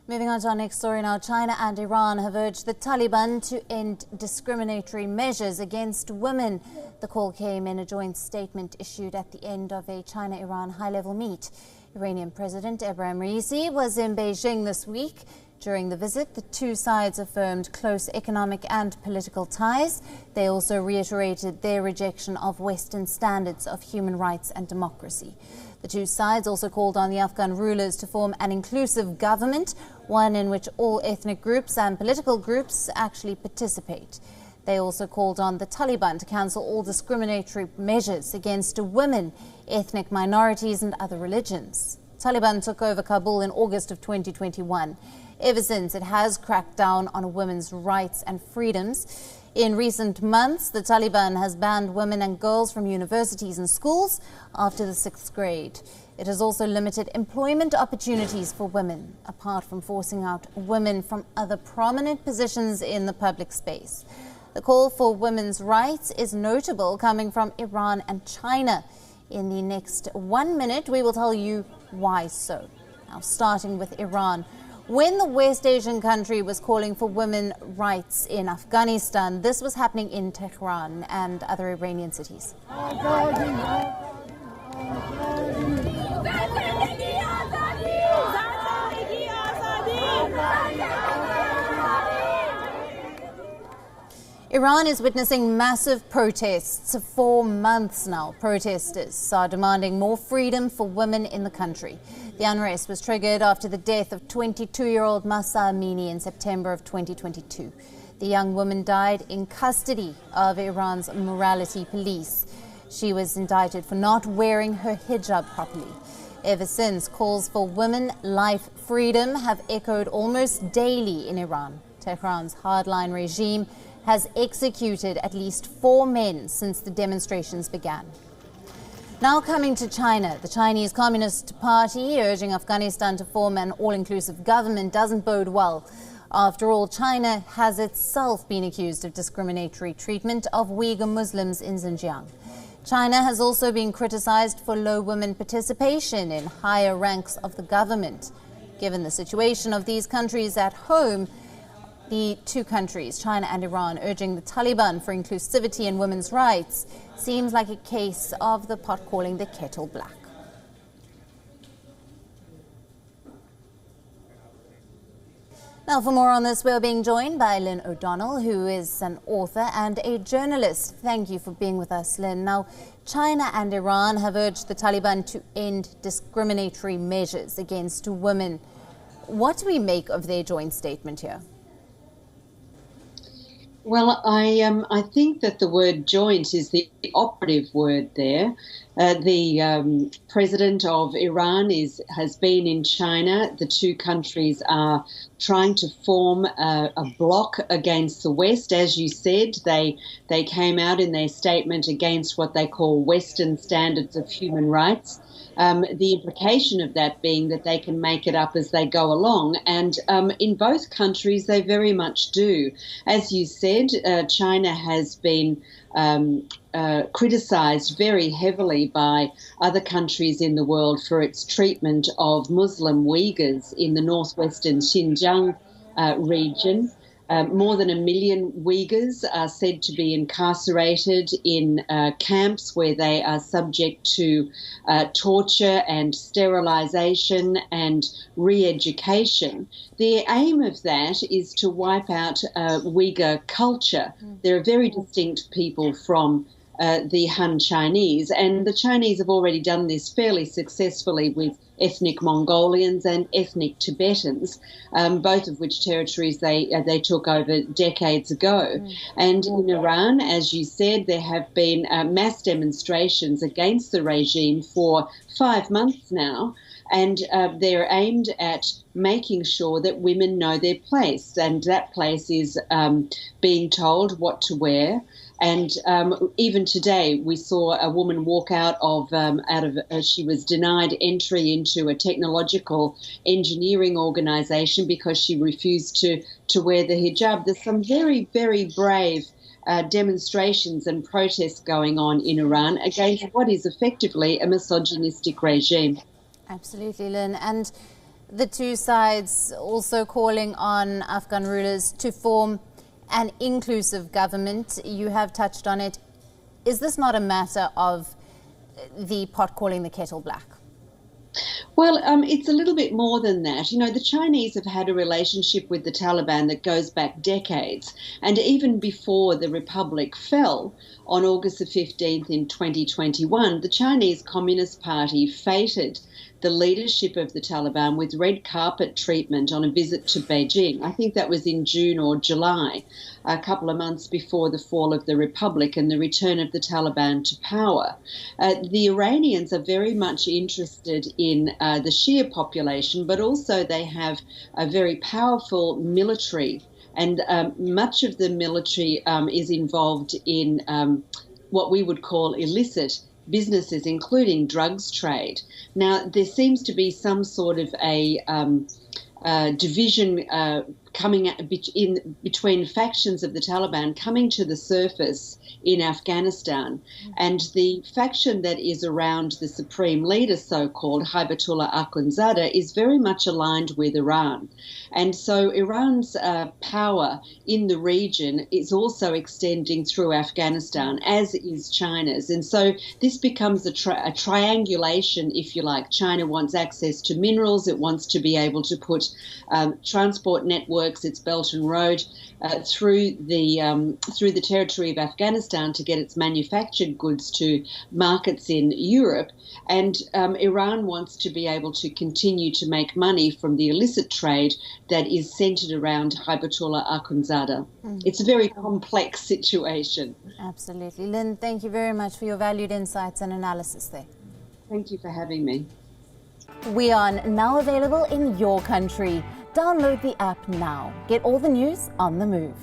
Moving on to our next story now, China and Iran have urged the Taliban to end discriminatory measures against women. The call came in a joint statement issued at the end of a China-Iran high-level meet. Iranian President Ebrahim Raisi was in Beijing this week. During the visit, the two sides affirmed close economic and political ties. They also reiterated their rejection of Western standards of human rights and democracy. The two sides also called on the Afghan rulers to form an inclusive government, one in which all ethnic groups and political groups actually participate. They also called on the Taliban to cancel all discriminatory measures against women, ethnic minorities and other religions. Taliban took over Kabul in August of 2021. Ever since, it has cracked down on women's rights and freedoms. In recent months, the Taliban has banned women and girls from universities and schools after the 6th grade. It has also limited employment opportunities for women, apart from forcing out women from other prominent positions in the public space. The call for women's rights is notable, coming from Iran and China. In the next 1 minute, we will tell you why so. Now, starting with Iran. When the West Asian country was calling for women's rights in Afghanistan, this was happening in Tehran and other Iranian cities. Iran is witnessing massive protests for months now. Protesters are demanding more freedom for women in the country. The unrest was triggered after the death of 22-year-old Mahsa Amini in September of 2022. The young woman died in custody of Iran's morality police. She was indicted for not wearing her hijab properly. Ever since, calls for women, life, freedom have echoed almost daily in Iran. Tehran's hardline regime has executed at least 4 men since the demonstrations began. Now coming to China, the Chinese Communist Party urging Afghanistan to form an all-inclusive government doesn't bode well. After all, China has itself been accused of discriminatory treatment of Uyghur Muslims in Xinjiang. China has also been criticized for low women participation in higher ranks of the government. Given the situation of these countries at home, the two countries, China and Iran, urging the Taliban for inclusivity and women's rights seems like a case of the pot calling the kettle black. Now, for more on this, we're being joined by Lynn O'Donnell, who is an author and a journalist. Thank you for being with us, Lynn. Now, China and Iran have urged the Taliban to end discriminatory measures against women. What do we make of their joint statement here? Well, I think that the word joint is the operative word there. The president of Iran has been in China. The two countries are trying to form a bloc against the West. As you said, they came out in their statement against what they call Western standards of human rights. The implication of that being that they can make it up as they go along. And in both countries, they very much do. As you said, China has been criticized very heavily by other countries in the world for its treatment of Muslim Uyghurs in the northwestern Xinjiang region. More than 1 million Uyghurs are said to be incarcerated in camps where they are subject to torture and sterilization and re-education. The aim of that is to wipe out Uyghur culture. They're a very distinct people from the Han Chinese, and the Chinese have already done this fairly successfully with ethnic Mongolians and ethnic Tibetans, both of which territories they took over decades ago. And in Iran, as you said, there have been mass demonstrations against the regime for 5 months now, and they're aimed at making sure that women know their place, and that place is being told what to wear. And even today, we saw a woman walk out of she was denied entry into a technological engineering organization because she refused to wear the hijab. There's some very, very brave demonstrations and protests going on in Iran against what is effectively a misogynistic regime. Absolutely, Lynn. And The two sides also calling on Afghan rulers to form an inclusive government. You have touched on it. Is this not a matter of the pot calling the kettle black? Well, it's a little bit more than that. You know, the Chinese have had a relationship with the Taliban that goes back decades. And even before the Republic fell on August the 15th in 2021, the Chinese Communist Party feted the leadership of the Taliban with red carpet treatment on a visit to Beijing. I think that was in June or July, a couple of months before the fall of the Republic and the return of the Taliban to power. The Iranians are very much interested in the Shia population, but also they have a very powerful military, and much of the military is involved in what we would call illicit businesses, including drugs trade. Now, there seems to be some sort of a division coming between factions of the Taliban coming to the surface in Afghanistan, and the faction that is around the supreme leader, so-called Hibatullah Akhundzada, is very much aligned with Iran. And so Iran's power in the region is also extending through Afghanistan, as is China's. And so this becomes a triangulation, if you like. China wants access to minerals. It wants to be able to put transport networks, its Belt and Road, through the territory of Afghanistan to get its manufactured goods to markets in Europe. And Iran wants to be able to continue to make money from the illicit trade that is centered around Hibatullah Akhundzada. It's a very complex situation. Absolutely. Lynn, thank you very much for your valued insights and analysis there. Thank you for having me. WION, now available in your country. Download the app now. Get all the news on the move.